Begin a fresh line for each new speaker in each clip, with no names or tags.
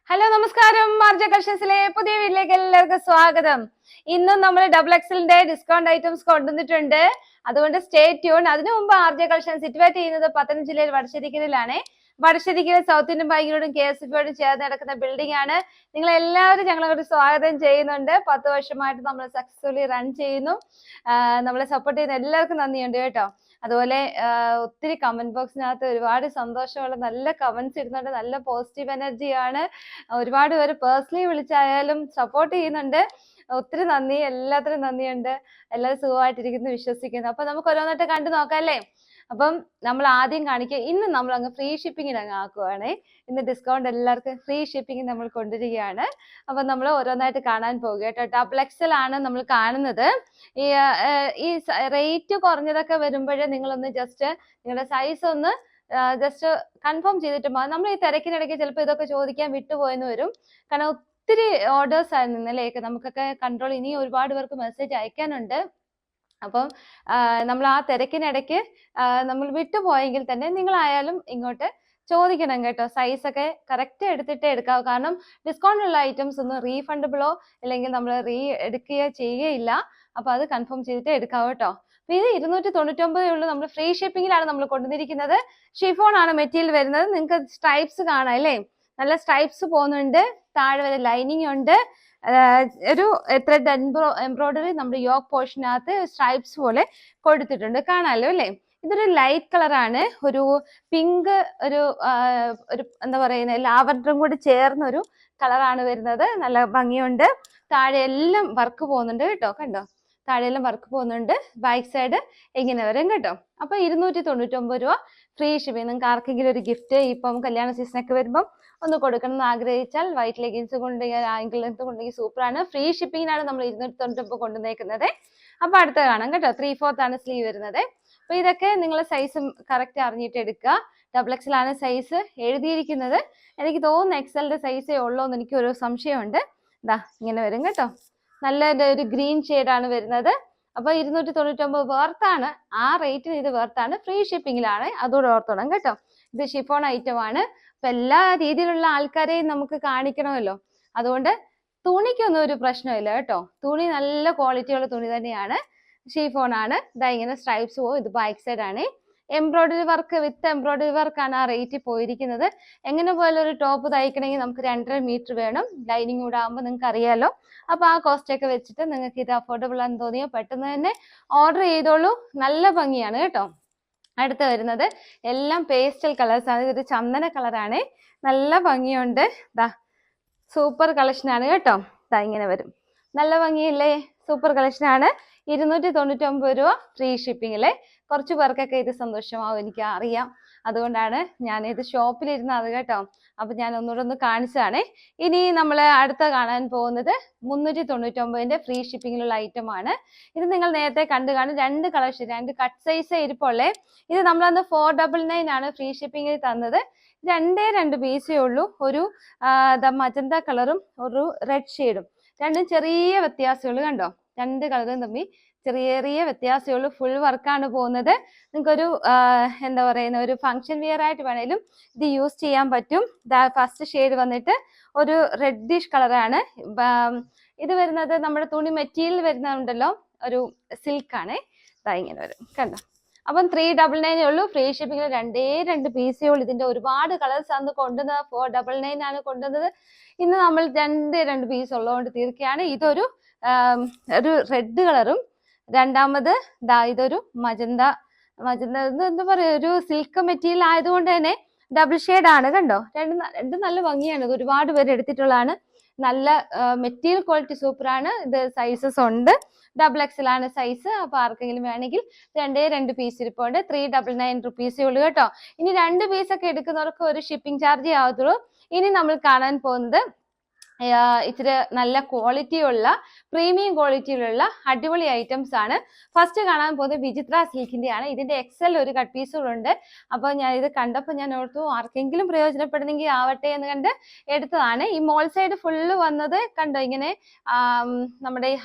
Hello നമസ്കാരം. മാർജ കളക്ഷൻസിലെ പുതിയ വീട്ടിലേക്ക് എല്ലാവർക്കും സ്വാഗതം. ഇന്നും നമ്മൾ ഡബിൾ എക്സലിന്റെ ഡിസ്കൗണ്ട് ഐറ്റംസ് കൊണ്ടുവന്നിട്ടുണ്ട്. അതുകൊണ്ട് സ്റ്റേ ട്യൂൺ. അതിനു മുമ്പ് ആർജ കളക്ഷൻ സിറ്റുവേറ്റ് ചെയ്യുന്നത് പത്തനംതിട്ട ജില്ലയിൽ വടശ്ശേരിക്കലിലാണ്. വടശ്ശേരിക്കൽ സൗത്ത് ഇന്ത്യൻ ബാങ്കിനോടും KSFയോടും ചേർന്ന് നടക്കുന്ന ബിൽഡിംഗ് ആണ്. നിങ്ങൾ എല്ലാവരും ഞങ്ങളെ സ്വാഗതം ചെയ്യുന്നുണ്ട്. 10 വർഷമായിട്ട് നമ്മൾ സക്സസ്ഫുള്ളി റൺ ചെയ്യുന്നു. നമ്മളെ സപ്പോർട്ട് ചെയ്യുന്ന എല്ലാവർക്കും നന്ദിയുണ്ട് കേട്ടോ. അതുപോലെ ഒത്തിരി കമന്റ് ബോക്സിനകത്ത് ഒരുപാട് സന്തോഷമുള്ള നല്ല കമന്റ്സ് ഇടുന്നുണ്ട്. നല്ല പോസിറ്റീവ് എനർജിയാണ്. ഒരുപാട് പേര് പേഴ്സണലി വിളിച്ചായാലും സപ്പോർട്ട് ചെയ്യുന്നുണ്ട്. ഒത്തിരി നന്ദി, എല്ലാത്തിനും നന്ദിയുണ്ട്. എല്ലാവരും സുഖമായിട്ടിരിക്കുന്നു വിശ്വസിക്കുന്നു. അപ്പൊ നമുക്ക് ഓരോന്നായിട്ട് കണ്ടു നോക്കാം അല്ലേ. അപ്പം നമ്മൾ ആദ്യം കാണിക്കുക, ഇന്ന് നമ്മൾ അങ്ങ് ഫ്രീ ഷിപ്പിങ്ങിന് അങ്ങ് ആക്കുവാണേ. ഇന്ന് ഡിസ്കൗണ്ട് എല്ലാവർക്കും ഫ്രീ ഷിപ്പിംഗ് നമ്മൾ കൊണ്ടുവരികയാണ്. അപ്പൊ നമ്മൾ ഓരോന്നായിട്ട് കാണാൻ പോകുക കേട്ടോ. ഡബിൾ എക്സൽ ആണ് നമ്മൾ കാണുന്നത്. ഈ റേറ്റ് കുറഞ്ഞതൊക്കെ വരുമ്പോഴേ നിങ്ങളൊന്ന് ജസ്റ്റ് നിങ്ങളുടെ സൈസ് ഒന്ന് ജസ്റ്റ് കൺഫേം ചെയ്തിട്ട് മതി. നമ്മൾ ഈ തിരക്കിനിടയ്ക്ക് ചിലപ്പോൾ ഇതൊക്കെ ചോദിക്കാൻ വിട്ടുപോയെന്ന് വരും. കാരണം ഒത്തിരി ഓർഡേഴ്സ് ആയിരുന്നു ഇന്നലെയൊക്കെ. നമുക്കൊക്കെ കൺട്രോൾ ഇനി ഒരുപാട് പേർക്ക് മെസ്സേജ് അയക്കാനുണ്ട്. അപ്പം നമ്മൾ ആ തിരക്കിനിടയ്ക്ക് നമ്മൾ വിട്ടുപോയെങ്കിൽ തന്നെ നിങ്ങളായാലും ഇങ്ങോട്ട് ചോദിക്കണം കേട്ടോ. സൈസ് ഒക്കെ കറക്റ്റ് എടുത്തിട്ടേ എടുക്കാവൂ. കാരണം ഡിസ്കൗണ്ട് ഉള്ള ഐറ്റംസ് ഒന്നും റീഫണ്ടബിളോ അല്ലെങ്കിൽ നമ്മൾ എടുക്കുകയോ ചെയ്യുകയില്ല. അപ്പൊ അത് കൺഫേം ചെയ്തിട്ട് എടുക്കാവൂ കേട്ടോ. അപ്പൊ ഇത് 299 ഉള്ളൂ. നമ്മൾ ഫ്രീ ഷിപ്പിങ്ങിലാണ് നമ്മൾ കൊണ്ടുവന്നിരിക്കുന്നത്. ഷിഫോൺ ആണ് മെറ്റീരിയൽ വരുന്നത്. നിങ്ങൾക്ക് സ്ട്രൈപ്സ് കാണാം അല്ലേ. നല്ല സ്ട്രൈപ്സ് പോകുന്നുണ്ട്. താഴെ വരെ ലൈനിങ് ഉണ്ട്. ഒരു ത്രെഡ് എംബ്രോയിഡറി നമ്മുടെ യോക്ക് പോർഷനകത്ത് സ്ട്രൈപ്സ് പോലെ കൊടുത്തിട്ടുണ്ട്. കാണാമല്ലോ അല്ലേ. ഇതൊരു ലൈറ്റ് കളറാണ്. ഒരു പിങ്ക്, ഒരു എന്താ പറയുന്നത്, ലാവൻഡറും കൂടി ചേർന്ന ഒരു കളറാണ് വരുന്നത്. നല്ല ഭംഗിയുണ്ട്. താഴെ എല്ലാം വർക്ക് പോകുന്നുണ്ട് കേട്ടോ. കണ്ടോ, താഴെയെല്ലാം വർക്ക് പോകുന്നുണ്ട്. ബാക്ക് സൈഡ് ഇങ്ങനെ വരും കേട്ടോ. അപ്പൊ 299 രൂപ ഫ്രീ ഷിപ്പിംഗ്. നിങ്ങൾക്ക് ആർക്കെങ്കിലും ഒരു ഗിഫ്റ്റ് ഇപ്പം കല്യാണ സീസണൊക്കെ വരുമ്പം ഒന്ന് കൊടുക്കണം എന്ന് ആഗ്രഹിച്ചാൽ വൈറ്റ് ലെഗിൻസ് കൊണ്ടുപോയി ആങ്കിൾ ലെങ്ത് കൊണ്ടുപോയി സൂപ്പറാണ്. ഫ്രീ ഷിപ്പിങ്ങിനാണ് നമ്മൾ 299 കൊണ്ടുവന്നേക്കുന്നത്. അപ്പൊ അടുത്ത കാണാം കേട്ടോ. 3/4 ആണ് സ്ലീവ് വരുന്നത്. അപ്പൊ ഇതൊക്കെ നിങ്ങൾ സൈസ് കറക്റ്റ് അറിഞ്ഞിട്ട് എടുക്കുക. ഡബിൾ എക്സൽ ആണ് സൈസ് എഴുതിയിരിക്കുന്നത്. എനിക്ക് തോന്നുന്നു എക്സലിന്റെ സൈസേ ഉള്ളൂ എന്ന് എനിക്കൊരു സംശയമുണ്ട്. ഇതാ ഇങ്ങനെ വരും കേട്ടോ. നല്ല ഒരു ഗ്രീൻ ഷെയ്ഡാണ് വരുന്നത്. അപ്പൊ 299 വേർത്താണ്. ആ റേറ്റിന് ഇത് വേർത്താണ്. ഫ്രീ ഷിപ്പിങ്ങിലാണ്, അതോടെ ഓർത്തോണം കേട്ടോ. ഇത് ഷിഫോൺ ഐറ്റം ആണ്. അപ്പൊ എല്ലാ രീതിയിലുള്ള ആൾക്കാരെയും നമുക്ക് കാണിക്കണമല്ലോ. അതുകൊണ്ട് തുണിക്കൊന്നും ഒരു പ്രശ്നമില്ല കേട്ടോ. തുണി നല്ല ക്വാളിറ്റിയുള്ള തുണി തന്നെയാണ്. ഷിഫോൺ ആണ്. ഇതാ ഇങ്ങനെ സ്ട്രൈപ്സ് പോകും. ഇത് ബാക്ക് സൈഡ് ആണ്. എംബ്രോയിഡറി വർക്ക് വിത്ത് എംബ്രോയിഡറി വർക്കാണ് ആ റേറ്റ് പോയിരിക്കുന്നത്. എങ്ങനെ പോലെ ഒരു ടോപ്പ് തയ്ക്കണമെങ്കിൽ നമുക്ക് 2.5 മീറ്റർ വേണം. ലൈനിങ് കൂടെ ആകുമ്പോൾ നിങ്ങൾക്ക് അറിയാലോ. അപ്പൊ ആ കോസ്റ്റ് ഒക്കെ വെച്ചിട്ട് നിങ്ങൾക്ക് ഇത് അഫോർഡബിൾ ആണെന്ന് തോന്നിയോ പെട്ടെന്ന് തന്നെ ഓർഡർ ചെയ്തോളൂ. നല്ല ഭംഗിയാണ് കേട്ടോ. അടുത്ത വരുന്നത് എല്ലാം പേസ്റ്റൽ കളേഴ്സ് ആണ്. ഇതൊരു ചന്ദന കളറാണ്. നല്ല ഭംഗിയുണ്ട്. ദാ സൂപ്പർ കളക്ഷൻ ആണ് കേട്ടോ. ദാ ഇങ്ങനെ വരും. നല്ല ഭംഗിയില്ലേ. സൂപ്പർ കളക്ഷൻ ആണ്. 299 രൂപ ഫ്രീ ഷിപ്പിങ്ങില്. കുറച്ച് പേർക്കൊക്കെ ഇത് സന്തോഷമാവും, എനിക്ക് അറിയാം. അതുകൊണ്ടാണ് ഞാൻ ഇത് ഷോപ്പിലിരുന്നത് കേട്ടോ. അപ്പൊ ഞാൻ ഒന്നുകൂടെ ഒന്ന് കാണിച്ചതാണേ. ഇനി നമ്മൾ അടുത്ത കാണാൻ പോകുന്നത് 399ന്റെ ഫ്രീ ഷിപ്പിങ്ങിലുള്ള ഐറ്റം ആണ്. ഇത് നിങ്ങൾ നേരത്തെ കണ്ടു കാണും. 2 കളക്ഷൻ, 2 കട്ട് സൈസ് ഇരിപ്പുള്ളേ. ഇത് നമ്മളന്ന് 499 ആണ് ഫ്രീ ഷിപ്പിങ്ങിൽ തന്നത്. 2 പീസേ ഉള്ളൂ. ഒരു മജന്ത കളറും ഒരു റെഡ് ഷെയ്ഡും. രണ്ടും ചെറിയ വ്യത്യാസമുള്ളൂ കണ്ടോ. 2 കളറും തമ്മിൽ ചെറിയ ചെറിയ വ്യത്യാസമേ ഉള്ളൂ. ഫുൾ വർക്കാണ് പോകുന്നത്. നിങ്ങൾക്കൊരു എന്താ പറയുന്ന ഒരു ഫംഗ്ഷൻ വെയർ ആയിട്ട് വേണേലും ഇത് യൂസ് ചെയ്യാൻ പറ്റും. ഫസ്റ്റ് ഷെയ്ഡ് വന്നിട്ട് ഒരു റെഡിഷ് കളറാണ്. ഇത് വരുന്നത് നമ്മുടെ തുണി മെറ്റീരിയൽ വരുന്നുണ്ടല്ലോ, ഒരു സിൽക്കാണ്. ഇങ്ങനെ വരും കണ്ടോ. അപ്പം 399 ഉള്ളൂ. ഫ്രീ ഷിപ്പിങ്ങിൽ 2 പീസേ ഉള്ളൂ. ഇതിന്റെ ഒരുപാട് കളേഴ്സ് അന്ന് കൊണ്ടുവന്നത് 499 ആണ് കൊണ്ടുവന്നത്. ഇന്ന് നമ്മൾ 2 പീസ് ഉള്ളതുകൊണ്ട് തീർക്കുകയാണ്. ഇതൊരു റെഡ് കളറും രണ്ടാമത് ഇതൊരു മജന്ത എന്താ പറയാ, ഒരു സിൽക്ക് മെറ്റീരിയൽ ആയതുകൊണ്ട് തന്നെ ഡബിൾ ഷെയ്ഡ് ആണ് കണ്ടോ. രണ്ടും നല്ല ഭംഗിയാണ്. ഇത് ഒരുപാട് പേര് എടുത്തിട്ടുള്ളതാണ്. നല്ല മെറ്റീരിയൽ ക്വാളിറ്റി സൂപ്പറാണ്. ഇത് സൈസസ് ഉണ്ട്. ഡബിൾ എക്സൽ ആണ് സൈസ്. അപ്പൊ ആർക്കെങ്കിലും വേണമെങ്കിൽ 2 പീസ് ഇരിപ്പുണ്ട്. 399 റുപ്പീസേ ഉള്ളൂ കേട്ടോ. ഇനി 2 പീസൊക്കെ എടുക്കുന്നവർക്ക് ഒരു ഷിപ്പിംഗ് ചാർജ് ആവത്തുള്ളൂ. ഇനി നമ്മൾ കാണാൻ പോകുന്നത് ഇച്ചിരി നല്ല ക്വാളിറ്റിയുള്ള പ്രീമിയം ക്വാളിറ്റിയിലുള്ള അടിപൊളി ഐറ്റംസ് ആണ്. ഫസ്റ്റ് കാണാൻ പോകുന്നത് വിചിത്ര സിൽക്കിന്റെ ആണ്. ഇതിന്റെ എക്സൽ ഒരു കട്ട് പീസുകളുണ്ട്. അപ്പോൾ ഞാൻ ഇത് കണ്ടപ്പോൾ ഞാൻ ഓർത്തു ആർക്കെങ്കിലും പ്രയോജനപ്പെടുന്നെങ്കിൽ ആവട്ടെ എന്ന് കണ്ട് എടുത്തതാണ്. ഈ മോൾ സൈഡ് ഫുള്ള് വന്നത് കണ്ടോ. ഇങ്ങനെ നമ്മുടെ ഈ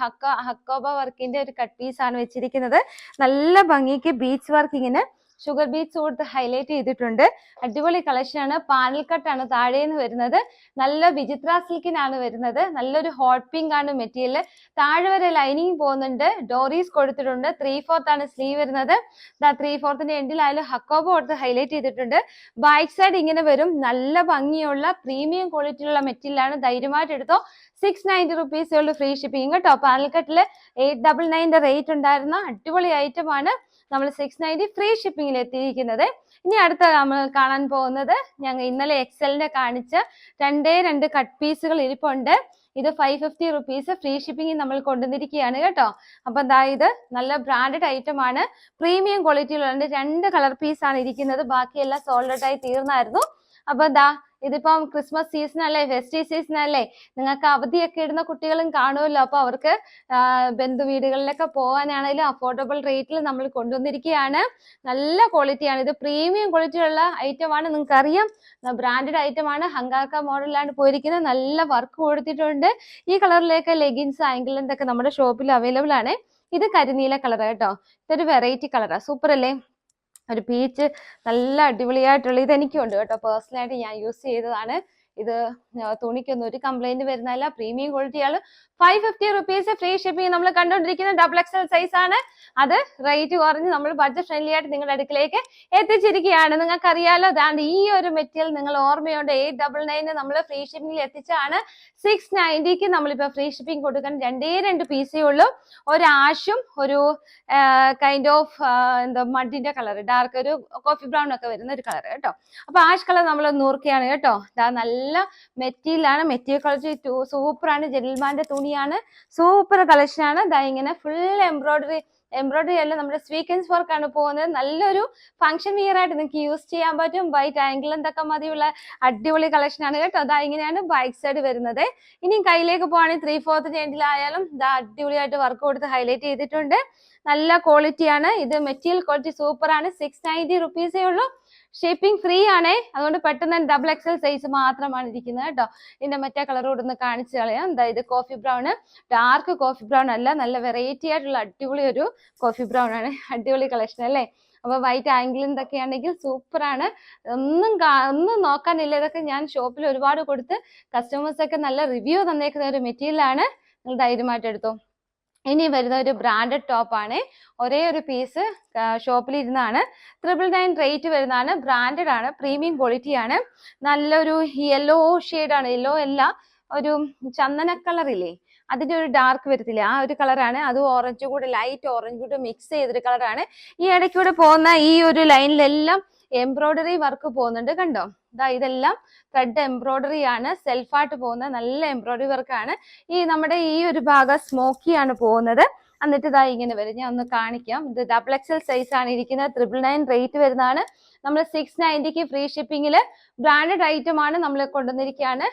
ഹക്കോബ വർക്കിന്റെ ഒരു കട്ട് പീസ് ആണ് വെച്ചിരിക്കുന്നത്. നല്ല ഭംഗിക്ക് ബീച്ച് വർക്ക് ഇങ്ങനെ ഷുഗർ ബീറ്റ്സ് കൊടുത്ത് ഹൈലൈറ്റ് ചെയ്തിട്ടുണ്ട്. അടിപൊളി കളക്ഷൻ ആണ്. പാനൽ കട്ടാണ് താഴേന്ന് വരുന്നത്. നല്ല വിചിത്ര സിൽക്കിനാണ് വരുന്നത്. നല്ലൊരു ഹോട്ട് പിങ്ക് ആണ് മെറ്റീരിയൽ. താഴെ വരെ ലൈനിങ് പോകുന്നുണ്ട്. ഡോറീസ് കൊടുത്തിട്ടുണ്ട്. 3/4 ആണ് സ്ലീവ് വരുന്നത്. 3/4 എൻഡിലായാലും ഹക്കോബ കൊടുത്ത് ഹൈലൈറ്റ് ചെയ്തിട്ടുണ്ട്. ബാക്ക് സൈഡ് ഇങ്ങനെ വരും. നല്ല ഭംഗിയുള്ള പ്രീമിയം ക്വാളിറ്റിയുള്ള മെറ്റീരിയൽ ആണ്. ധൈര്യമായിട്ട് എടുത്തോ. 690 റുപ്പീസേ ഉള്ളൂ ഫ്രീ ഷിപ്പിംഗ് കേട്ടോ. പാലക്കാട്ടില് 899 റേറ്റ് ഉണ്ടായിരുന്ന അടിപൊളി ഐറ്റം ആണ് നമ്മൾ 690 ഫ്രീ ഷിപ്പിംഗിൽ എത്തിയിരിക്കുന്നത്. ഇനി അടുത്ത നമ്മൾ കാണാൻ പോകുന്നത് ഞങ്ങൾ ഇന്നലെ എക്സലിന്റെ കാണിച്ച 2 കട്ട് പീസുകൾ ഇരിപ്പുണ്ട്. ഇത് 550 റുപ്പീസ് ഫ്രീ ഷിപ്പിംഗ് നമ്മൾ കൊണ്ടുവന്നിരിക്കുകയാണ് കേട്ടോ. അപ്പൊ എന്താ ഇത് നല്ല ബ്രാൻഡഡ് ഐറ്റം ആണ്. പ്രീമിയം ക്വാളിറ്റിയിലുള്ള 2 കളർ പീസ് ആണ് ഇരിക്കുന്നത്. ബാക്കിയെല്ലാം സോൾഡ് ഔട്ട് ആയി തീർന്നായിരുന്നു. അപ്പൊ എന്താ ഇതിപ്പം ക്രിസ്മസ് സീസൺ അല്ലേ, ഫെസ്റ്റീവ് സീസൺ അല്ലേ, നിങ്ങൾക്ക് അവധിയൊക്കെ ഇടുന്ന കുട്ടികളും കാണുമല്ലോ. അപ്പൊ അവർക്ക് ബന്ധു വീടുകളിലൊക്കെ പോകാനാണെങ്കിലും അഫോർഡബിൾ റേറ്റിൽ നമ്മൾ കൊണ്ടുവന്നിരിക്കുകയാണ്. നല്ല ക്വാളിറ്റിയാണ്. ഇത് പ്രീമിയം ക്വാളിറ്റിയുള്ള ഐറ്റം ആണ്. നിങ്ങൾക്ക് അറിയാം, ബ്രാൻഡഡ് ഐറ്റം ആണ്. ഹങ്കാക്ക മോഡലിലാണ് പോയിരിക്കുന്നത്. നല്ല വർക്ക് കൊടുത്തിട്ടുണ്ട്. ഈ കളറിലേക്ക് ലെഗിൻസ് ആങ്കിൾ ലെന്ത് ഒക്കെ നമ്മുടെ ഷോപ്പിൽ അവൈലബിൾ ആണ്. ഇത് കരിനീല കളർ കേട്ടോ. ഇതൊരു വെറൈറ്റി കളറാ. സൂപ്പർ അല്ലേ? ഒരു പീച്ച് നല്ല അടിപൊളിയായിട്ടുള്ള ഇത് എനിക്കുണ്ട് കേട്ടോ. പേഴ്സണലായിട്ട് ഞാൻ യൂസ് ചെയ്തതാണ്. ഇത് തുണിക്കൊന്നും ഒരു കംപ്ലൈന്റ് വരുന്നതല്ല. പ്രീമിയം ക്വാളിറ്റിയാണ്. 550 റുപ്പീസ് ഫ്രീ ഷിപ്പിംഗ്. നമ്മൾ കണ്ടുകൊണ്ടിരിക്കുന്ന XXL സൈസ് ആണ്. അത് റേറ്റ് കുറഞ്ഞ് നമ്മൾ ബഡ്ജറ്റ് ഫ്രണ്ട്ലി ആയിട്ട് നിങ്ങളുടെ അടുക്കിലേക്ക് എത്തിച്ചിരിക്കുകയാണ്. നിങ്ങൾക്ക് അറിയാലോ, അതാണ്ട് ഈ ഒരു മെറ്റീരിയൽ നിങ്ങൾ ഓർമ്മയുണ്ട്. 899 നമ്മൾ ഫ്രീ ഷിപ്പിംഗിൽ എത്തിച്ചാണ് 690 നമ്മളിപ്പോ ഫ്രീ ഷിപ്പിംഗ് കൊടുക്കാൻ 2 പീസേ ഉള്ളൂ. ഒരു ആഷും ഒരു കൈൻഡ് ഓഫ് എന്താ മഡിന്റെ കളർ, ഡാർക്ക് ഒരു കോഫി ബ്രൗൺ ഒക്കെ വരുന്ന ഒരു കളർ കേട്ടോ. അപ്പൊ ആഷ് കളർ നമ്മൾ നൂർക്കയാണ് കേട്ടോ. നല്ല മെറ്റീരിയൽ ആണ്. മെറ്റീരിയൽ ക്വാളിറ്റി സൂപ്പർ ആണ്. ജെന്റിൽമാന്റെ തുണിയാണ്. സൂപ്പർ കളക്ഷൻ ആണ്. ഇങ്ങനെ ഫുൾ എംബ്രോയിഡറി അല്ല, നമ്മുടെ സ്വീക്വൻസ് വർക്ക് ആണ് പോകുന്നത്. നല്ലൊരു ഫംഗ്ഷൻ വിയർ ആയിട്ട് നിങ്ങൾക്ക് യൂസ് ചെയ്യാൻ പറ്റും. വൈറ്റ് ആംഗിൾ എന്തൊക്കെ മതിയുള്ള അടിപൊളി കളക്ഷൻ ആണ് കേട്ടോ. ഇങ്ങനെയാണ് ബാക്ക് സൈഡ് വരുന്നത്. ഇനി കയ്യിലേക്ക് പോവാണെങ്കിൽ 3/4 എൻഡിലായാലും അടിപൊളിയായിട്ട് വർക്ക് കൊടുത്ത് ഹൈലൈറ്റ് ചെയ്തിട്ടുണ്ട്. നല്ല ക്വാളിറ്റിയാണ്. ഇത് മെറ്റീരിയൽ ക്വാളിറ്റി സൂപ്പർ ആണ്. 690 റുപ്പീസേ ഉള്ളൂ. ഷിപ്പിംഗ് ഫ്രീ ആണേ. അതുകൊണ്ട് പെട്ടെന്ന് XXL സൈസ് മാത്രമാണ് ഇരിക്കുന്നത് കേട്ടോ. ഇതിന്റെ മറ്റേ കളർ കൂടെ ഒന്ന് കാണിച്ചു കളയാം. ഇത് coffee brown, dark coffee brown അല്ല, നല്ല വെറൈറ്റി ആയിട്ടുള്ള അടിപൊളി ഒരു കോഫി ബ്രൗൺ ആണ്. അടിപൊളി കളക്ഷൻ അല്ലേ? അപ്പൊ വൈറ്റ് ആംഗിൾ എന്തൊക്കെ ആണെങ്കിൽ സൂപ്പർ ആണ്. ഒന്നും നോക്കാനില്ല. ഇതൊക്കെ ഞാൻ ഷോപ്പിൽ ഒരുപാട് കൊടുത്ത് കസ്റ്റമേഴ്സ് ഒക്കെ നല്ല റിവ്യൂ തന്നേക്കുന്ന ഒരു മെറ്റീരിയൽ ആണ്. നിങ്ങൾ ധൈര്യമായിട്ട് എടുത്തോ. ഇനി വരുന്ന ഒരു ബ്രാൻഡഡ് ടോപ്പ് ആണ്. ഒരേ ഒരു പീസ് ഷോപ്പിൽ ഇരുന്നാണ്. 999 റേറ്റ് വരുന്നതാണ്. ബ്രാൻഡഡ് ആണ്. പ്രീമിയം ക്വാളിറ്റി ആണ്. നല്ലൊരു യെല്ലോ ഷെയ്ഡാണ്. യെല്ലോ അല്ല, ഒരു ചന്ദന കളർ ഇല്ലേ, അതിന്റെ ഒരു ഡാർക്ക് വരത്തില്ല, ആ ഒരു കളറാണ്. അത് ഓറഞ്ച് കൂടെ, ലൈറ്റ് ഓറഞ്ച് കൂടെ മിക്സ് ചെയ്തൊരു കളറാണ്. ഈ ഇടയ്ക്കൂടെ പോകുന്ന ഈ ഒരു ലൈനിലെല്ലാം എംബ്രോയിഡറി വർക്ക് പോകുന്നുണ്ട്. കണ്ടോ? ഇതെല്ലാം ത്രെഡ് എംബ്രോയിഡറി ആണ്. സെൽഫായിട്ട് പോകുന്ന നല്ല എംബ്രോയിഡറി വർക്കാണ്. നമ്മുടെ ഈ ഒരു ഭാഗം സ്മോക്കി ആണ് പോകുന്നത്. എന്നിട്ട് ഇങ്ങനെ വരും. ഞാൻ ഒന്ന് കാണിക്കാം. ഇത് XXL സൈസ് ആണ് ഇരിക്കുന്നത്. 999 റേറ്റ് വരുന്നതാണ്. നമ്മൾ 690 ഫ്രീ ഷിപ്പിംഗിൽ ബ്രാൻഡഡ് ഐറ്റം ആണ് നമ്മൾ കൊണ്ടുവന്നിരിക്കുകയാണ്.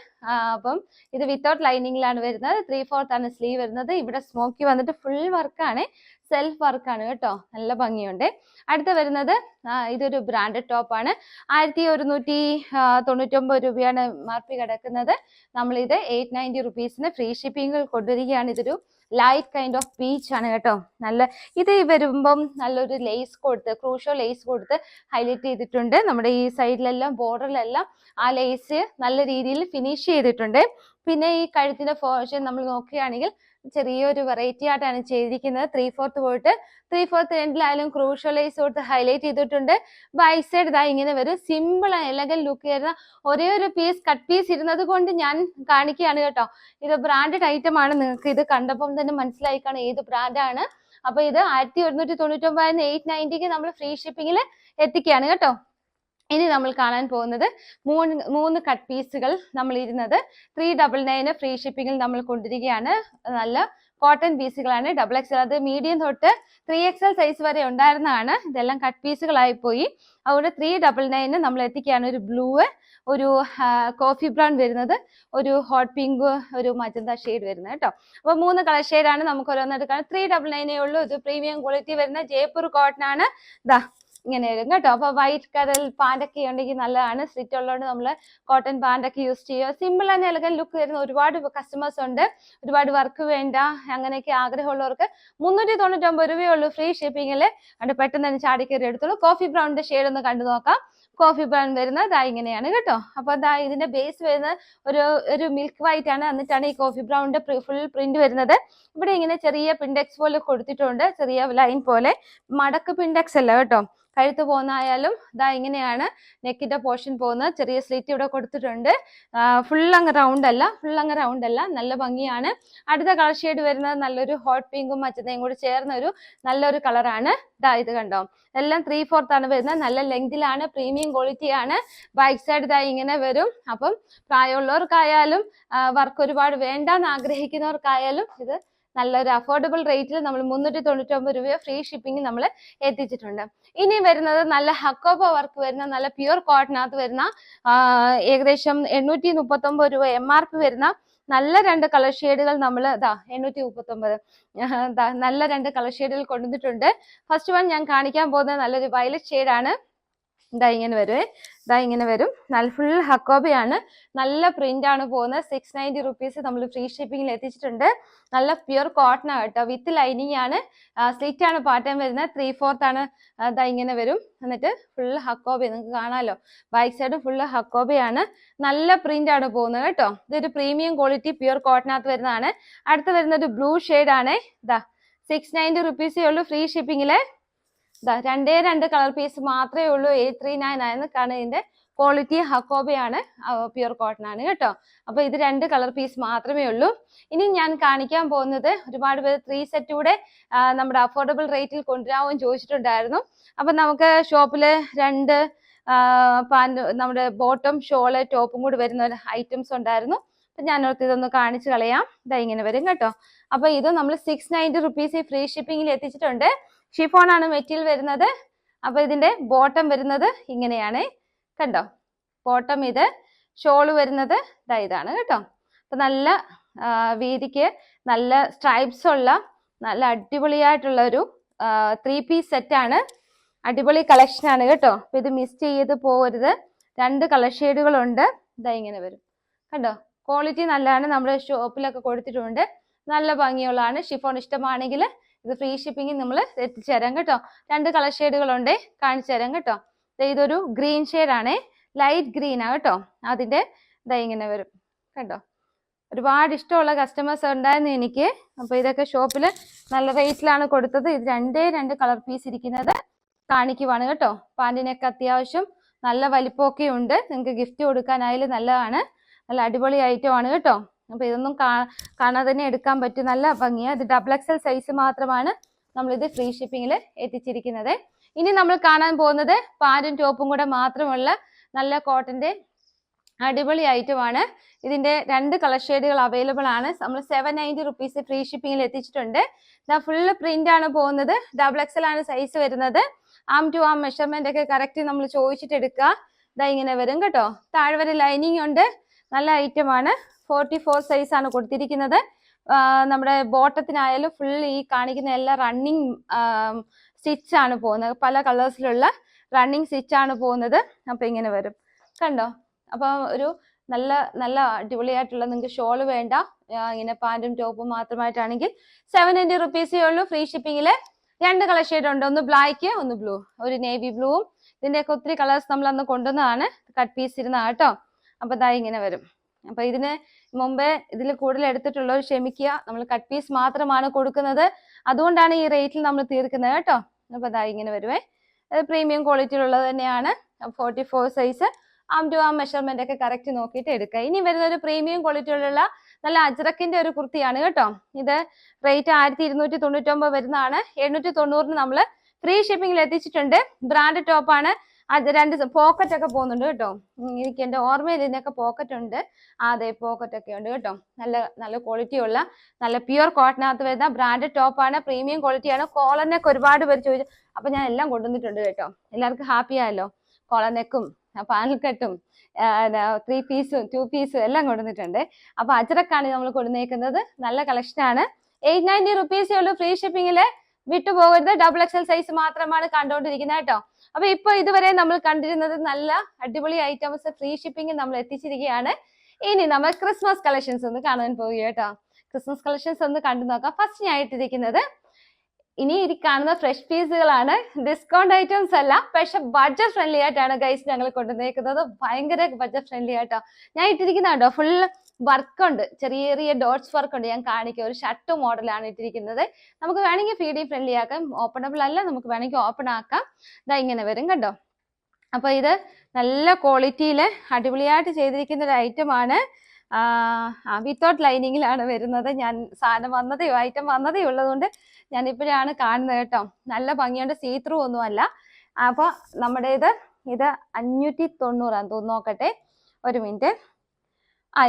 അപ്പം ഇത് വിത്തൗട്ട് ലൈനിങ്ങിലാണ് വരുന്നത്. 3/4 ആണ് സ്ലീവ് വരുന്നത്. ഇവിടെ സ്മോക്കി വന്നിട്ട് ഫുൾ വർക്കാണ്. സെൽഫ് വർക്കാണ് കേട്ടോ. നല്ല ഭംഗിയുണ്ട്. അടുത്ത വരുന്നത് ഇതൊരു ബ്രാൻഡഡ് ടോപ്പ് ആണ്. 1199 രൂപയാണ് MRP കിടക്കുന്നത്. നമ്മളിത് 890 റുപ്പീസിന് ഫ്രീ ഷിപ്പിംഗിൽ കൊണ്ടുവരികയാണ്. ഇതൊരു ലൈറ്റ് കൈൻഡ് ഓഫ് പീച്ച് ആണ് കേട്ടോ. ഇത് വരുമ്പം നല്ലൊരു ലേസ് കൊടുത്ത്, ക്രൂഷോ ലേസ് കൊടുത്ത് ഹൈലൈറ്റ് ചെയ്തിട്ടുണ്ട്. നമ്മുടെ ഈ സൈഡിലെല്ലാം ബോർഡറിലെല്ലാം ആ ലേസ് നല്ല രീതിയിൽ ഫിനിഷ് ചെയ്തിട്ടുണ്ട്. പിന്നെ ഈ കഴുത്തിന്റെ പോർഷൻ നമ്മൾ നോക്കുകയാണെങ്കിൽ ചെറിയൊരു വെറൈറ്റി ആയിട്ടാണ് ചെയ്തിരിക്കുന്നത്. 3/4 പോയിട്ട് 3/4 എൻഡിലായാലും ക്രൂഷോ ലേസ് കൊടുത്ത് ഹൈലൈറ്റ് ചെയ്തിട്ടുണ്ട്. ബാക്ക് സൈഡ് ഇങ്ങനെ വരും. സിമ്പിൾ എലഗന്റ് ലുക്ക് വരുന്ന ഒരേ ഒരു പീസ് കട്ട് പീസ് ഇരുന്നത് കൊണ്ട് ഞാൻ കാണിക്കുകയാണ് കേട്ടോ. ഇത് ബ്രാൻഡഡ് ഐറ്റം ആണ്. നിങ്ങൾക്ക് ഇത് കണ്ടപ്പം തന്നെ മനസ്സിലായി കാണും ഏത് ബ്രാൻഡാണ്. അപ്പൊ ഇത് 1199 890 നമ്മൾ ഫ്രീ ഷിപ്പിംഗിൽ എത്തിക്കുകയാണ് കേട്ടോ. ഇനി നമ്മൾ കാണാൻ പോകുന്നത് 3 കട്ട് പീസുകൾ നമ്മൾ ഇരുന്നത് 399 ഫ്രീ ഷിപ്പിംഗിൽ നമ്മൾ കൊണ്ടിരിക്കുകയാണ്. നല്ല കോട്ടൺ പീസുകളാണ്. XXL, അത് മീഡിയം തൊട്ട് 3XL സൈസ് വരെ ഉണ്ടായിരുന്നതാണ്. ഇതെല്ലാം കട്ട് പീസുകളായി പോയി. അതുകൊണ്ട് 399 നമ്മൾ എത്തിക്കുകയാണ്. ഒരു ബ്ലൂ, ഒരു കോഫി ബ്രൗൺ വരുന്നത്, ഒരു ഹോട്ട് പിങ്ക്, ഒരു മജന്ത ഷെയ്ഡ് വരുന്നത് കേട്ടോ. അപ്പൊ 3 കളർ ഷെയ്ഡാണ് നമുക്ക് ഓരോന്നെടുക്കാൻ. 399 ഉള്ളൂ. ഇത് പ്രീമിയം ക്വാളിറ്റി വരുന്ന ജയ്പൂർ കോട്ടൺ ആണ്. ഇങ്ങനെ വരും കേട്ടോ. അപ്പൊ വൈറ്റ് കളർ പാന്റ് ഒക്കെ ഉണ്ടെങ്കിൽ നല്ലതാണ്. സ്ലിറ്റ് ഉള്ളതുകൊണ്ട് നമ്മൾ കോട്ടൺ പാന്റ് ഒക്കെ യൂസ് ചെയ്യുക. സിമ്പിൾ ആൻഡ് എലഗൻ ലുക്ക് വരുന്ന ഒരുപാട് കസ്റ്റമേഴ്സ് ഉണ്ട്. ഒരുപാട് വർക്ക് വേണ്ട അങ്ങനെയൊക്കെ ആഗ്രഹമുള്ളവർക്ക് 399 രൂപയേ ഉള്ളൂ ഫ്രീ ഷിപ്പിങ്ങിൽ. അത് പെട്ടെന്ന് തന്നെ ചാടി കയറി എടുത്തോളൂ. കോഫി ബ്രൗണിന്റെ ഷെയ്ഡ് ഒന്ന് കണ്ടു നോക്കാം. കോഫി ബ്രൗൺ വരുന്നത് ഇങ്ങനെയാണ് കേട്ടോ. അപ്പൊ ഇതിന്റെ ബേസ് വരുന്നത് ഒരു മിൽക്ക് വൈറ്റ് ആണ്. എന്നിട്ടാണ് ഈ കോഫി ബ്രൗണിന്റെ ഫുൾ പ്രിന്റ് വരുന്നത്. ഇവിടെ ഇങ്ങനെ ചെറിയ പിൻഡെക്സ് പോലെ കൊടുത്തിട്ടുണ്ട്, ചെറിയ ലൈൻ പോലെ. മടക്ക് പിൻഡെക്സ് അല്ല കേട്ടോ. കഴുത്ത് പോകുന്നതായാലും ഇങ്ങനെയാണ് നെക്കിന്റെ പോർഷൻ പോകുന്നത്. ചെറിയ സ്ലിറ്റ് ഇവിടെ കൊടുത്തിട്ടുണ്ട്. ഫുൾ അങ്ങ് റൗണ്ട് അല്ല, നല്ല ഭംഗിയാണ്. അടുത്ത കളർ ഷെയ്ഡ് വരുന്നത് നല്ലൊരു ഹോട്ട് പിങ്കും മച്ചതയും കൂടി ചേർന്ന ഒരു നല്ലൊരു കളറാണ്. ഇത് കണ്ടോ, എല്ലാം 3/4 ആണ് വരുന്നത്. നല്ല ലെങ്തിലാണ്, പ്രീമിയം ക്വാളിറ്റി ആണ്. ബാക്ക് സൈഡ് ഇങ്ങനെ വരും. അപ്പം പ്രായമുള്ളവർക്കായാലും വർക്ക് ഒരുപാട് വേണ്ടാന്ന് ആഗ്രഹിക്കുന്നവർക്കായാലും ഇത് നല്ലൊരു അഫോർഡബിൾ റേറ്റിൽ നമ്മൾ 399 രൂപ ഫ്രീ ഷിപ്പിംഗ് നമ്മൾ എത്തിച്ചിട്ടുണ്ട്. ഇനി വരുന്നത് നല്ല ഹക്കോബ വർക്ക് വരുന്ന നല്ല പ്യൂർ കോട്ടനകത്ത് വരുന്ന ഏകദേശം 839 രൂപ MRP വരുന്ന നല്ല 2 കളർ ഷെയ്ഡുകൾ നമ്മൾ 839 നല്ല 2 കളർ ഷെയ്ഡുകൾ കൊണ്ടുവന്നിട്ടുണ്ട്. ഫസ്റ്റ് വൺ ഞാൻ കാണിക്കാൻ പോകുന്നത് നല്ലൊരു വയലറ്റ് ഷെയ്ഡാണ്. ഇങ്ങനെ വരും. നല്ല ഫുൾ ഹക്കോബയാണ്. നല്ല പ്രിന്റ് ആണ് പോകുന്നത്. 690 റുപ്പീസ് നമ്മൾ ഫ്രീ ഷിപ്പിംഗിൽ എത്തിച്ചിട്ടുണ്ട്. നല്ല പ്യൂർ കോട്ടൺ കേട്ടോ, വിത്ത് ലൈനിങ് ആണ്. സ്ലിറ്റ് ആണ് പാറ്റേൺ വരുന്നത്. 3/4 ആണ്. ഇങ്ങനെ വരും. എന്നിട്ട് ഫുൾ ഹക്കോബ നിങ്ങൾക്ക് കാണാമല്ലോ. ബാക്ക് സൈഡ് ഫുൾ ഹക്കോബയാണ്. നല്ല പ്രിന്റ് ആണ് പോകുന്നത് കേട്ടോ. ഇതൊരു പ്രീമിയം ക്വാളിറ്റി പ്യൂർ കോട്ടനകത്ത് വരുന്നതാണ്. അടുത്ത് വരുന്നത് ബ്ലൂ ഷെയ്ഡ് ആണ്. 690 റുപ്പീസേ ഉള്ളൂ ഫ്രീ ഷിപ്പിംഗില്. 2 കളർ പീസ് മാത്രമേ ഉള്ളൂ. 8399 കാരണം ഇതിന്റെ ക്വാളിറ്റി ഹക്കോബയാണ്, പ്യൂർ കോട്ടൺ ആണ് കേട്ടോ. അപ്പൊ ഇത് 2 കളർ പീസ് മാത്രമേ ഉള്ളൂ. ഇനി ഞാൻ കാണിക്കാൻ പോകുന്നത് ഒരുപാട് പേര് 3 സെറ്റ് കൂടെ നമ്മുടെ അഫോർഡബിൾ റേറ്റിൽ കൊണ്ടുവരാമെന്ന് ചോദിച്ചിട്ടുണ്ടായിരുന്നു. അപ്പൊ നമുക്ക് ഷോപ്പില് 2 പാന്റ്, നമ്മുടെ ബോട്ടം ഷോള് ടോപ്പും കൂടി വരുന്ന ഐറ്റംസ് ഉണ്ടായിരുന്നു. അപ്പൊ ഞാൻ ഓർത്ത് ഇതൊന്ന് കാണിച്ചു കളയാം. ഇങ്ങനെ വരും കേട്ടോ. അപ്പൊ ഇത് നമ്മൾ 690 റുപ്പീസ് ഫ്രീ ഷിപ്പിംഗിൽ എത്തിച്ചിട്ടുണ്ട്. ഷിഫോൺ ആണ് മെറ്റീരിയൽ വരുന്നത്. അപ്പൊ ഇതിന്റെ ബോട്ടം വരുന്നത് ഇങ്ങനെയാണ് കണ്ടോ. ബോട്ടം ഇത്, ഷോള് വരുന്നത് ഇതാണ് കേട്ടോ. അപ്പൊ നല്ല വീതിക്ക് നല്ല സ്ട്രൈപ്സ് ഉള്ള നല്ല അടിപൊളിയായിട്ടുള്ള ഒരു 3 പീസ് സെറ്റ് ആണ്. അടിപൊളി കളക്ഷൻ ആണ് കേട്ടോ. അപ്പൊ ഇത് മിസ് ചെയ്ത് പോകരുത്. 2 കളർ ഷെയ്ഡുകളുണ്ട്. ഇങ്ങനെ വരും കണ്ടോ. ക്വാളിറ്റി നല്ലതാണ്. നമ്മുടെ ഷോപ്പിലൊക്കെ കൊടുത്തിട്ടുണ്ട്. നല്ല ഭംഗിയുള്ളതാണ്. ഷിഫോൺ ഇഷ്ടമാണെങ്കിൽ ഇത് ഫ്രീ ഷിപ്പിംഗ് നമ്മൾ എത്തിച്ചു തരാം കേട്ടോ. 2 കളർ ഷെയ്ഡുകളുണ്ട്, കാണിച്ചു തരാം കേട്ടോ. ഇതൊരു ഗ്രീൻ ഷെയ്ഡാണ്, ലൈറ്റ് ഗ്രീൻ ആണ് കേട്ടോ. അതിന്റെ ഇങ്ങനെ വരും കണ്ടോ. ഒരുപാട് ഇഷ്ടമുള്ള കസ്റ്റമേഴ്സ് ഉണ്ടായിരുന്നു എനിക്ക്. അപ്പൊ ഇതൊക്കെ ഷോപ്പിൽ നല്ല റേറ്റിലാണ് കൊടുത്തത്. ഇത് 2 കളർ പീസ് ഇരിക്കുന്നത് കാണിക്കുവാണ് കേട്ടോ. പാന്റിനൊക്കെ അത്യാവശ്യം നല്ല വലിപ്പമൊക്കെ ഉണ്ട്. നിങ്ങൾക്ക് ഗിഫ്റ്റ് കൊടുക്കാനായാലും നല്ലതാണ്. നല്ല അടിപൊളി ഐറ്റം ആണ് കേട്ടോ. അപ്പൊ ഇതൊന്നും കാണാതെ തന്നെ എടുക്കാൻ പറ്റും. നല്ല ഭംഗിയാണ്. ഇത് XXL സൈസ് മാത്രമാണ് നമ്മളിത് ഫ്രീ ഷിപ്പിംഗിൽ എത്തിച്ചിരിക്കുന്നത്. ഇനി നമ്മൾ കാണാൻ പോകുന്നത് പാന്റും ടോപ്പും കൂടെ മാത്രമുള്ള നല്ല കോട്ടന്റെ അടിപൊളി ഐറ്റം ആണ്. ഇതിന്റെ 2 കളർ ഷെയ്ഡുകൾ അവൈലബിൾ ആണ്. നമ്മൾ 790 റുപ്പീസ് ഫ്രീ ഷിപ്പിംഗിൽ എത്തിച്ചിട്ടുണ്ട്. ഫുള്ള് പ്രിന്റ് ആണ് പോകുന്നത്. XXL ആണ് സൈസ് വരുന്നത്. ആം ടു ആം മെഷർമെന്റ് ഒക്കെ കറക്റ്റ് നമ്മൾ ചോദിച്ചിട്ട് എടുക്കുക. ഇങ്ങനെ വരും കേട്ടോ. താഴെ വരെ ലൈനിങ് ഉണ്ട്. നല്ല ഐറ്റം ആണ്. 44 സൈസ് ആണ് കൊടുത്തിരിക്കുന്നത്. നമ്മുടെ ബോട്ടത്തിനായാലും ഫുൾ ഈ കാണിക്കുന്ന എല്ലാ റണ്ണിങ് സ്റ്റിച്ച് ആണ് പോകുന്നത്. പല കളേഴ്സിലുള്ള റണ്ണിങ് സ്റ്റിച്ച് ആണ് പോകുന്നത്. അപ്പൊ ഇങ്ങനെ വരും കണ്ടോ. അപ്പൊ ഒരു നല്ല നല്ല അടിപൊളിയായിട്ടുള്ള, നിങ്ങൾക്ക് ഷോള് വേണ്ട, ഇങ്ങനെ പാന്റും ടോപ്പും മാത്രമായിട്ടാണെങ്കിൽ 790 റുപ്പീസേ ഉള്ളൂ ഫ്രീ ഷിപ്പിംഗില്. 2 കളർ ഷെയ്ഡ് ഉണ്ട്. ഒന്ന് ബ്ലാക്ക്, ഒന്ന് ബ്ലൂ, ഒരു നേവി ബ്ലൂവും. ഇതിന്റെയൊക്കെ ഒത്തിരി കളേഴ്സ് നമ്മൾ അന്ന് കൊണ്ടുവന്നതാണ്. കട്ട് പീസ് ഇരുന്ന കേട്ടോ. അപ്പൊ ഇങ്ങനെ വരും. അപ്പൊ ഇതിന് മുമ്പേ ഇതിൽ കൂടുതൽ എടുത്തിട്ടുള്ളവർ ക്ഷമിക്കുക. നമ്മൾ കട്ട് പീസ് മാത്രമാണ് കൊടുക്കുന്നത്. അതുകൊണ്ടാണ് ഈ റേറ്റിൽ നമ്മൾ തീർക്കുന്നത് കേട്ടോ. അപ്പൊ ഇങ്ങനെ വരുവേ. പ്രീമിയം ക്വാളിറ്റിയിലുള്ളത് തന്നെയാണ്. 44 size. Arm to arm measurement ഒക്കെ കറക്റ്റ് നോക്കിയിട്ട് എടുക്കുക. ഇനി വരുന്ന ഒരു പ്രീമിയം ക്വാളിറ്റിയിലുള്ള നല്ല അജ്രക്കിന്റെ ഒരു കുർത്തിയാണ് കേട്ടോ. ഇത് റേറ്റ് 1299 വരുന്നതാണ്. 890 നമ്മൾ ഫ്രീ ഷിപ്പിംഗിൽ എത്തിച്ചിട്ടുണ്ട്. ബ്രാൻഡ് ടോപ്പാണ്. അത് 2 പോക്കറ്റ് ഒക്കെ പോകുന്നുണ്ട് കേട്ടോ. എനിക്ക് എന്റെ ഓർമ്മയിൽ ഇതിനൊക്കെ പോക്കറ്റ് ഉണ്ട്. അതെ, പോക്കറ്റ് ഒക്കെ ഉണ്ട് കേട്ടോ. നല്ല നല്ല ക്വാളിറ്റി ഉള്ള നല്ല പ്യൂർ കോട്ടനകത്ത് വരുന്ന ബ്രാൻഡഡ് ടോപ്പാണ്. പ്രീമിയം ക്വാളിറ്റിയാണ്. കോളറിനൊക്കെ ഒരുപാട് പേര് ചോദിച്ചു. അപ്പൊ ഞാൻ എല്ലാം കൊണ്ടുവന്നിട്ടുണ്ട് കേട്ടോ. എല്ലാവർക്കും ഹാപ്പി ആയല്ലോ. കോളർനെക്കും പാനൽ കട്ടും 3 പീസും 2 പീസും എല്ലാം കൊണ്ടുവന്നിട്ടുണ്ട്. അപ്പൊ അജ്രക്കാണ് നമ്മൾ കൊണ്ടുവന്നേക്കുന്നത്. നല്ല കളക്ഷൻ ആണ്. 890 റുപ്പീസേ ഉള്ളൂ ഫ്രീ ഷിപ്പിംഗില്. വിട്ടുപോകരുത്. XXL സൈസ് മാത്രമാണ് കണ്ടുകൊണ്ടിരിക്കുന്നത് കേട്ടോ. അപ്പൊ ഇപ്പൊ ഇതുവരെ നമ്മൾ കണ്ടിരുന്നത് നല്ല അടിപൊളി ഐറ്റംസ് ഫ്രീ ഷിപ്പിംഗ് നമ്മൾ എത്തിച്ചിരിക്കുകയാണ്. ഇനി നമ്മൾ ക്രിസ്മസ് കളക്ഷൻസ് ഒന്ന് കാണാൻ പോവുക കേട്ടോ. ക്രിസ്മസ് കളക്ഷൻസ് ഒന്ന് കണ്ടു നോക്കാം. ഫസ്റ്റ് ഞാൻ ഇട്ടിരിക്കുന്നത് ഇനി ഈ കാണുന്ന ഫ്രഷ് പീസുകളാണ്. ഡിസ്കൗണ്ട് ഐറ്റംസ് അല്ല, പക്ഷെ ബഡ്ജറ്റ് ഫ്രണ്ട്ലി ആയിട്ടാണ് ഗൈസ് ഞങ്ങൾ കൊണ്ടുവന്നേക്കുന്നത്. ഭയങ്കര ബഡ്ജറ്റ് ഫ്രണ്ട്ലി ആയിട്ടോ. ഞാൻ ഇട്ടിരിക്കുന്നുണ്ടോ ഫുൾ വർക്ക് ഉണ്ട്, ചെറിയ ചെറിയ ഡോട്ട്സ് വർക്ക് ഉണ്ട്. ഞാൻ കാണിക്കുക, ഒരു ഷർട്ട് മോഡലാണ് ഇട്ടിരിക്കുന്നത്. നമുക്ക് വേണമെങ്കിൽ ഫീഡിങ് ഫ്രണ്ട്ലി ആക്കാം, ഓപ്പണബിൾ അല്ല, നമുക്ക് വേണമെങ്കിൽ ഓപ്പൺ ആക്കാം. ഇതാ ഇങ്ങനെ വരും കണ്ടോ. അപ്പൊ ഇത് നല്ല ക്വാളിറ്റിയിൽ അടിപൊളിയായിട്ട് ചെയ്തിരിക്കുന്ന ഒരു ഐറ്റം ആണ്. വിത്തൗട്ട് ലൈനിങ്ങിലാണ് വരുന്നത്. ഞാൻ സാധനം ഐറ്റം വന്നതേ ഉള്ളതുകൊണ്ട് ഞാൻ ഇപ്പോഴാണ് കാണുന്നത് കേട്ടോ. നല്ല ഭംഗിയുണ്ട്, സീ ത്രൂ ഒന്നും അല്ല. അപ്പൊ നമ്മുടെ ഇത് 590 തോന്നുന്നു, നോക്കട്ടെ ഒരു മിനിറ്റ്.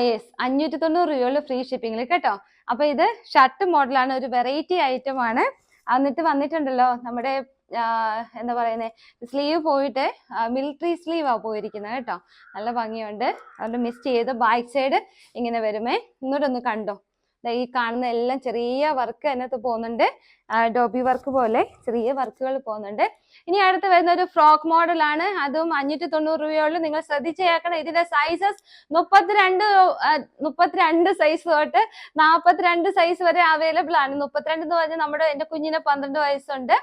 യെസ്, 590 രൂപയുള്ള ഫ്രീ ഷിപ്പിംഗിൽ കേട്ടോ. അപ്പൊ ഇത് ഷർട്ട് മോഡലാണ്, ഒരു വെറൈറ്റി ഐറ്റം ആണ്. എന്നിട്ട് വന്നിട്ടുണ്ടല്ലോ നമ്മുടെ എന്താ പറയുന്നത്, സ്ലീവ് പോയിട്ട് മിലിറ്ററി സ്ലീവാ പോയിരിക്കുന്നത് കേട്ടോ. നല്ല ഭംഗിയുണ്ട്. അതുകൊണ്ട് മിസ് ചെയ്ത് ബാക്ക് സൈഡ് ഇങ്ങനെ വരുമേ. ഇങ്ങോട്ടൊന്ന് കണ്ടോ. ഈ കാണുന്ന എല്ലാം ചെറിയ വർക്ക് അതിനകത്ത് പോകുന്നുണ്ട്, ഡോബി വർക്ക് പോലെ ചെറിയ വർക്കുകൾ പോകുന്നുണ്ട്. ഇനി അടുത്ത് വരുന്ന ഒരു ഫ്രോക്ക് മോഡലാണ്, അതും 590 രൂപയുള്ളൂ. നിങ്ങൾ ശ്രദ്ധിച്ചേക്കണം, ഇതിന്റെ സൈസസ് 32 സൈസ് തൊട്ട് 42 സൈസ് വരെ അവൈലബിൾ ആണ്. 32 എന്ന് പറഞ്ഞാൽ എന്റെ കുഞ്ഞിന് 12 വയസ്സുണ്ട്,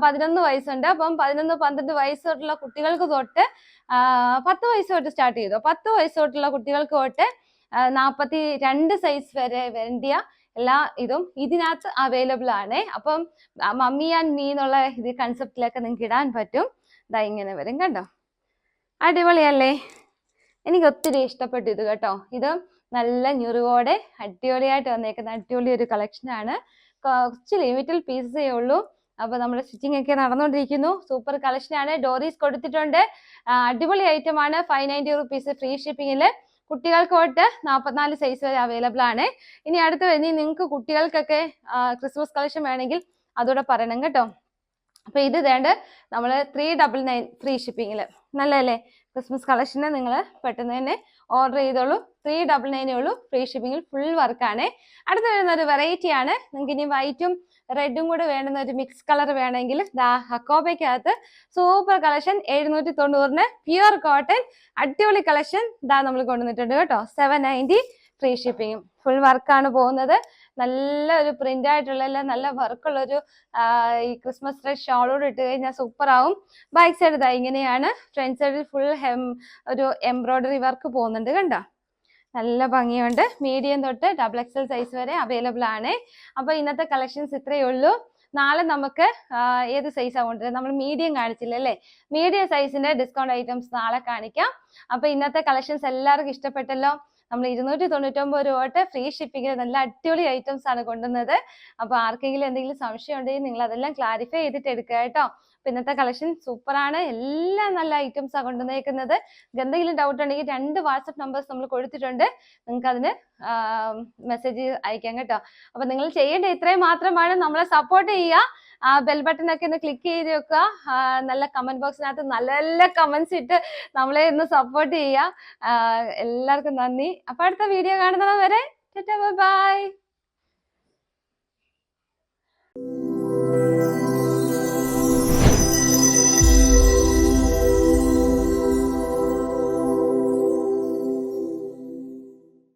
11 വയസ്സുണ്ട്. അപ്പം 11-12 വയസ്സ് തൊട്ടുള്ള കുട്ടികൾക്ക് തൊട്ട് 10 വയസ്സ് തൊട്ട് സ്റ്റാർട്ട് ചെയ്തു. 10 വയസ്സ് തൊട്ടുള്ള കുട്ടികൾക്ക് തൊട്ട് 42 സൈസ് വരെ വേണ്ടിയ എല്ലാ ഇതും ഇതിനകത്ത് അവൈലബിൾ ആണ്. അപ്പം മമ്മി ആൻഡ് മീ എന്നുള്ള ഇത് കൺസെപ്റ്റിലൊക്കെ നിങ്ങൾക്ക് ഇടാൻ പറ്റും. ഇതാ ഇങ്ങനെ വരും കണ്ടോ. അടിപൊളിയല്ലേ? എനിക്ക് ഒത്തിരി ഇഷ്ടപ്പെട്ടു ഇത് കേട്ടോ. ഇത് നല്ല ഞുറുവോടെ അടിപൊളിയായിട്ട് വന്നേക്കുന്ന അടിപൊളി ഒരു കളക്ഷൻ ആണ്. കുറച്ച് ലിമിറ്റഡ് പീസേ ഉള്ളൂ. അപ്പൊ നമ്മുടെ സ്റ്റിച്ചിങ് ഒക്കെ നടന്നുകൊണ്ടിരിക്കുന്നു. സൂപ്പർ കളക്ഷൻ ആണ്. ഡോറീസ് കൊടുത്തിട്ടുണ്ട്. അടിപൊളി ഐറ്റം ആണ്. 590 റുപ്പീസ് ഫ്രീ ഷിപ്പിംഗില്. കുട്ടികൾക്ക് തൊട്ട് 44 സൈസ് വരെ അവൈലബിൾ ആണ്. ഇനി അടുത്ത് നിങ്ങൾക്ക് കുട്ടികൾക്കൊക്കെ ക്രിസ്മസ് കളക്ഷൻ വേണമെങ്കിൽ അതോടെ പറയണം കേട്ടോ. അപ്പൊ ഇത് വേണ്ട നമ്മൾ 399 ഫ്രീ ഷിപ്പിംഗില്. നല്ലതല്ലേ? ക്രിസ്മസ് കളക്ഷന് നിങ്ങൾ പെട്ടെന്ന് തന്നെ ഓർഡർ ചെയ്തോളൂ. 399 ഉള്ളൂ ഫ്രീ ഷിപ്പിംഗിൽ. ഫുൾ വർക്കാണ്. അടുത്ത് വരുന്ന ഒരു വെറൈറ്റി ആണ്. നിങ്ങൾക്ക് ഇനി വൈറ്റും റെഡും കൂടെ വേണ്ടുന്ന ഒരു മിക്സ് കളർ വേണമെങ്കിൽ ഹക്കോബയ്ക്കകത്ത് സൂപ്പർ കളക്ഷൻ 790 പ്യുവർ കോട്ടൺ അടിപൊളി കളക്ഷൻ നമ്മൾ കൊണ്ടുവന്നിട്ടുണ്ട് കേട്ടോ. 790 ഫ്രീ ഷിപ്പിംഗും. ഫുൾ വർക്കാണ് പോകുന്നത്. നല്ല ഒരു പ്രിന്റ് ആയിട്ടുള്ള നല്ല വർക്കുള്ളൊരു ഈ ക്രിസ്മസ് റെഡ് ഷോളോട് ഇട്ട് കഴിഞ്ഞാൽ സൂപ്പർ ആവും. ബാക്ക് സൈഡ് ഇതാ ഇങ്ങനെയാണ്. ഫ്രണ്ട് സൈഡിൽ ഫുൾ ഒരു എംബ്രോയിഡറി വർക്ക് പോകുന്നുണ്ട് കണ്ടോ. നല്ല ഭംഗിയുണ്ട്. മീഡിയം തൊട്ട് XXL സൈസ് വരെ അവൈലബിൾ ആണ്. അപ്പൊ ഇന്നത്തെ കളക്ഷൻസ് ഇത്രയേ ഉള്ളൂ. നാളെ നമുക്ക് ഏത് സൈസ് ആവുന്നത്, നമ്മൾ മീഡിയം കാണിച്ചില്ല അല്ലേ? മീഡിയം സൈസിന്റെ ഡിസ്കൗണ്ട് ഐറ്റംസ് നാളെ കാണിക്കാം. അപ്പൊ ഇന്നത്തെ കളക്ഷൻസ് എല്ലാവർക്കും ഇഷ്ടപ്പെട്ടല്ലോ. നമ്മൾ 299 രൂപ തൊട്ട് ഫ്രീ ഷിപ്പിംഗ് നല്ല അടിപൊളി ഐറ്റംസ് ആണ് കൊണ്ടുവന്നത്. അപ്പൊ ആർക്കെങ്കിലും എന്തെങ്കിലും സംശയം ഉണ്ടെങ്കിൽ നിങ്ങൾ അതെല്ലാം ക്ലാരിഫൈ ചെയ്തിട്ട് എടുക്കുക കേട്ടോ. അപ്പൊ ഇന്നത്തെ കളക്ഷൻ സൂപ്പർ ആണ്. എല്ലാം നല്ല ഐറ്റംസ് ആണ് കൊണ്ടുവന്നേക്കുന്നത്. എന്തെങ്കിലും ഡൗട്ട് ഉണ്ടെങ്കിൽ 2 വാട്സപ്പ് നമ്പേഴ്സ് നമ്മൾ കൊടുത്തിട്ടുണ്ട്. നിങ്ങൾക്ക് അതിന് മെസ്സേജ് അയക്കാം കേട്ടോ. അപ്പൊ നിങ്ങൾ ചെയ്യേണ്ട ഇത്രയും മാത്രമാണ്. നമ്മളെ സപ്പോർട്ട് ചെയ്യുക. ബെൽ ബട്ടൺ ഒക്കെ ഒന്ന് ക്ലിക്ക് ചെയ്ത് വെക്കുക. നല്ല കമന്റ് ബോക്സിനകത്ത് നല്ല നല്ല കമന്റ്സ് ഇട്ട് നമ്മളെ ഒന്ന് സപ്പോർട്ട് ചെയ്യുക. എല്ലാവർക്കും നന്ദി. അപ്പൊ അടുത്ത വീഡിയോ കാണുന്നത് വരെ ബൈ.